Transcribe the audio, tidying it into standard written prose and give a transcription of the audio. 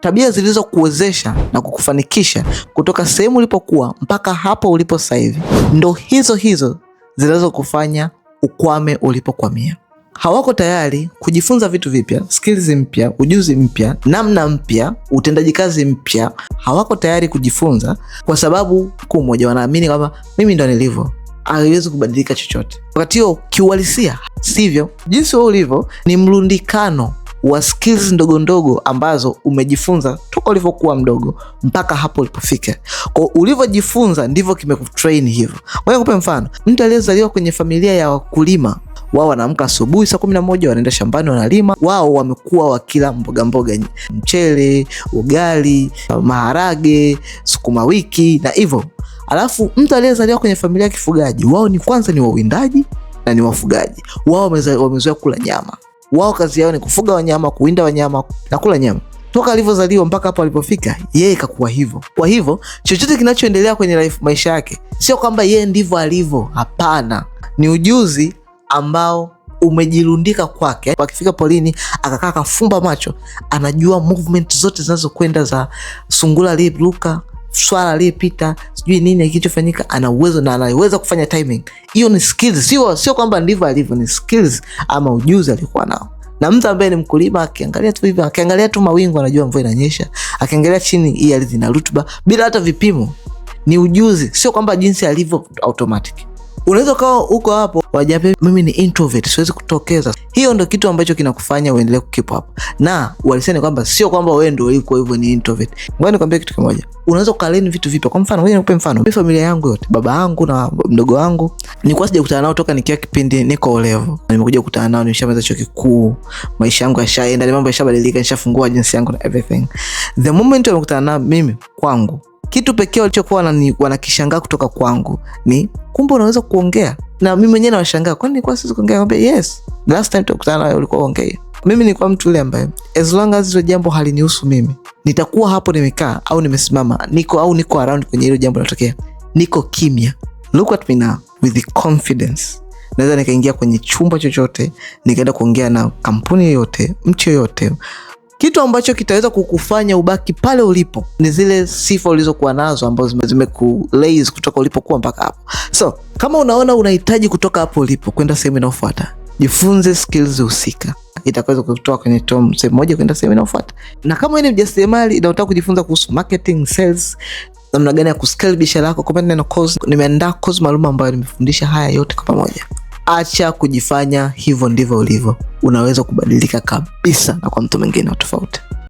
tabia zilizokuwezesha na kukufanikisha kutoka sehemu ulipokuwa mpaka hapo ulipo sasa hivi, ndo hizo zinazokufanya ukwame ulipokwamia. Hawako tayari kujifunza vitu vipya, skills mpya, ujuzi mpya, namna mpya, utendaji kazi mpya. Hawako tayari kujifunza kwa sababu mmoja, wanaamini kwamba mimi ndo nilivyo, haiwezi kubadilika chochote. Wakati hiyo kiuhalisia sivyo. Jinsi wewe ulivyo ni mlundikano wa skills ndogo ndogo ambazo umejifunza toka ulivyokuwa mdogo mpaka hapo ulipofika. Kwa ulivyojifunza ndivyo kimekutrain hivyo. Ngoja nikupe mfano. Mtu aliyezaliwa kwenye familia ya wakulima, wao wanaamka asubuhi saa 11 wanaenda shambani wanalima. Wao wamekuwa wakila mboga, mchele, ugali, maharage, sukuma wiki na hivyo. Alafu mtu aliyezaliwa kwenye familia ya kifugaji, wao ni kwanza ni wawindaji na ni wafugaji. Wao wamezoea kula nyama. Wao kazi yao ni kufuga wanyama, kuwinda wanyama na kula nyama. Toka alivyozaliwa mpaka hapo alipofika, yeye kakuwa hivyo. Kwa hivyo, chochote kinachoendelea kwenye maisha yake, sio kwamba yeye ndivyo alivyo, hapana. Ni ujuzi ambao umejirundika kwake. Akifika polini, akakaa kafumba macho, anajua movement zote zinazokwenda za sungura aliyeruka, swala aliyepita, sijui nini kilichofanyika. Ana uwezo na anaweza kufanya timing. Hiyo ni skills, sio kwamba ndivyo alivyo, ni skills ama ujuzi alikuwa nao. Na mtu ambaye ni mkulima, akiangalia tu hivi, akiangalia tu mawingu anajua mvua inanyesha, akiangalia chini hii ardhi ina rutuba bila hata vipimo. Ni ujuzi, sio kwamba jinsi alivyo automatic. Unaweza kawa uko hapo wajape, mimi ni introvert, siwezi kutokeza. Hiyo ndio kitu ambacho kinakufanya uendelee keep up. Na walisema kwamba sio kwamba wewe ndio uliko hivyo ni introvert. Ngoja nikwambie kitu kimoja. Unaweza kulearn vitu vipya. Kwa mfano, ngoja nikupe mfano. Mimi familia yangu yote, baba yangu na mdogo wangu, nilikuwa sijakutana nao toka nikiwa kipindi niko olevo. Nimekuja kukutana nao nimeshamaliza chuo kikuu. Maisha yangu yashaenda, mambo yashabadilika, nishafungua jinsi yangu na everything. The moment nimekutana nao mimi kwangu, kitu pekee walichokuwa wanakishangaa kutoka kwangu ni kumbe unaweza kuongea. Na mimi mwenyewe nawashangaa, kwani nilikuwa siwezi kuongea? Ngombe yes, last time tukutana nawe ulikuwa ongea. Mimi nilikuwa mtu yule ambaye as long as hilo jambo halinihusu mimi, nitakuwa hapo nimekaa au nimesimama, niko around kwenye hilo jambo linatokea, niko kimya. Look at me now with the confidence. Naweza nikaingia kwenye chumba chochote, nikaenda kuongea na kampuni yoyote, mtu yoyote. Kitu ambacho kitaweza kukufanya ubaki pale ulipo ni zile sifa ulizokuwa nazo ambazo zimekulaze kutoka ulipokuwa mpaka hapo. So, kama unaona unahitaji kutoka hapo ulipo kwenda sehemu inayofuata, jifunze skills husika. Itakaweza kutoka kwenye sehemu moja kwenda sehemu inayofuata. Na kama wewe ni mjasiriamali na unataka kujifunza kuhusu marketing, sales, namna gani ya kuscale biashara yako, comment neno course. Nimeandaa course maalum ambayo nimefundisha haya yote kwa pamoja. Acha kujifanya hivyo ndivyo ulivyo. Unaweza kubadilika kabisa na kwa mtu mwingine tofauti.